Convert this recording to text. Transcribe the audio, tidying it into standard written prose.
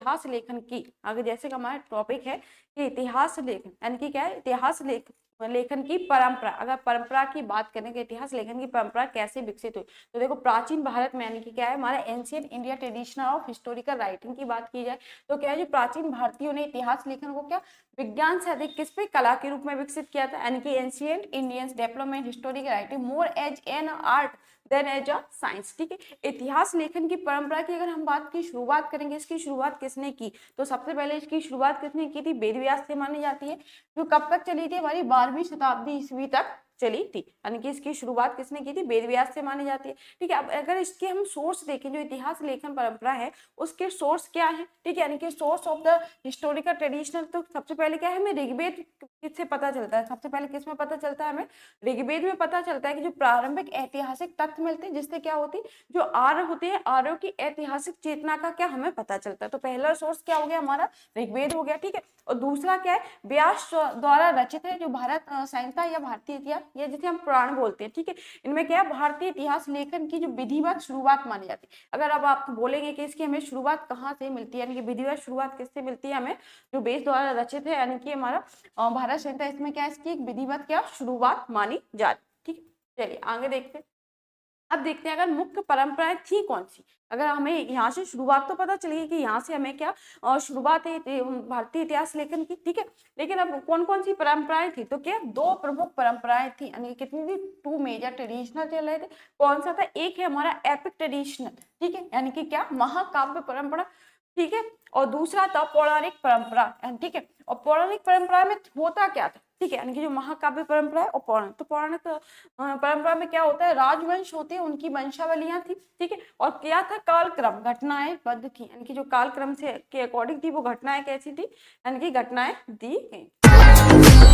इतिहास लेखन की, अगर जैसे कि हमारा टॉपिक है कि इतिहास लेखन, यानी कि क्या है, इतिहास लेखन की परंपरा। अगर परंपरा की बात करें कि इतिहास लेखन की परंपरा कैसे विकसित हुई, तो देखो प्राचीन भारत में, यानी कि क्या है हमारा ancient India tradition of historical writing की बात की जाए तो क्या है, जो प्राचीन भारतीयों ने इतिहास लेखन को क्या विज्ञान से अधिक किस पे, कला के रूप में विकसित किया था। यानी कि ancient Indians development historical writing more as an art than as a science. ठीक है, इतिहास लेखन की परंपरा की अगर हम बात की शुरुआत करेंगे, इसकी शुरुआत किसने की, तो सबसे पहले इसकी शुरुआत किसने की थी, वेद व्यास से मानी जाती है, जो कब तक चली थी, हमारी 12वीं शताब्दी ईस्वी तक चली थी। यानी कि इसकी शुरुआत किसने की थी, वेद व्यास से मानी जाती है। ठीक है, अब अगर इसके हम सोर्स देखें, जो इतिहास लेखन परंपरा है उसके सोर्स क्या है, ठीक है, यानी कि source of the historical traditional, तो सबसे पहले क्या है, हमें ऋग्वेद किससे पता चलता है, सबसे पहले किस में पता चलता है, हमें ऋग्वेद में पता चलता है कि जो प्रारंभिक ऐतिहासिक तथ्य मिलते हैं, जिससे क्या होती, जो आर्य होते हैं, आर्यों की ऐतिहासिक चेतना का क्या हमें पता चलता है। तो पहला सोर्स क्या हो गया हमारा, ऋग्वेद हो गया। ठीक है, और दूसरा क्या है, व्यास द्वारा रचित है जो भारत संहिता या भारतीय इतिहास, या जिसे हम पुराण बोलते हैं। ठीक है, इनमें क्या है, भारतीय इतिहास लेखन की जो विधिवत शुरुआत मानी जाती है। अगर अब आप बोलेंगे कि इसकी हमें शुरुआत कहाँ से मिलती है, यानी कि विधिवत शुरुआत किससे मिलती है, हमें जो वेद द्वारा रचित है, यानी कि हमारा भारत संहिता, इसमें क्या है, इसकी एक विधिवत क्या शुरुआत मानी जाती है। ठीक है, चलिए आगे देखते हैं। अब देखते हैं अगर मुख्य परंपराएं थी कौन सी। अगर हमें यहाँ से शुरुआत तो पता चली कि यहाँ से हमें क्या शुरुआत है भारतीय इतिहास लेखन की। ठीक है, लेकिन अब कौन कौन सी परंपराएं थी, तो क्या दो प्रमुख परंपराएं थी, यानी कितनी थी, टू मेजर ट्रेडिशनल चल रहे थे। कौन सा था, एक है हमारा एपिक ट्रेडिशनल, ठीक है, यानी कि क्या महाकाव्य परंपरा, ठीक है, और दूसरा था पौराणिक परंपरा। ठीक है, और पौराणिक परंपरा में होता क्या था, ठीक है, यानी कि जो महाकाव्य परंपरा है और पौराणिक, तो पौराणिक परंपरा में क्या होता है, राजवंश होते हैं, उनकी वंशावलियां थी। ठीक है, और क्या था, कालक्रम, घटनाएं बद्ध थी, यानी कि जो कालक्रम से के अकॉर्डिंग थी वो घटनाएं कैसी थी, यानी कि घटनाएं दी गई।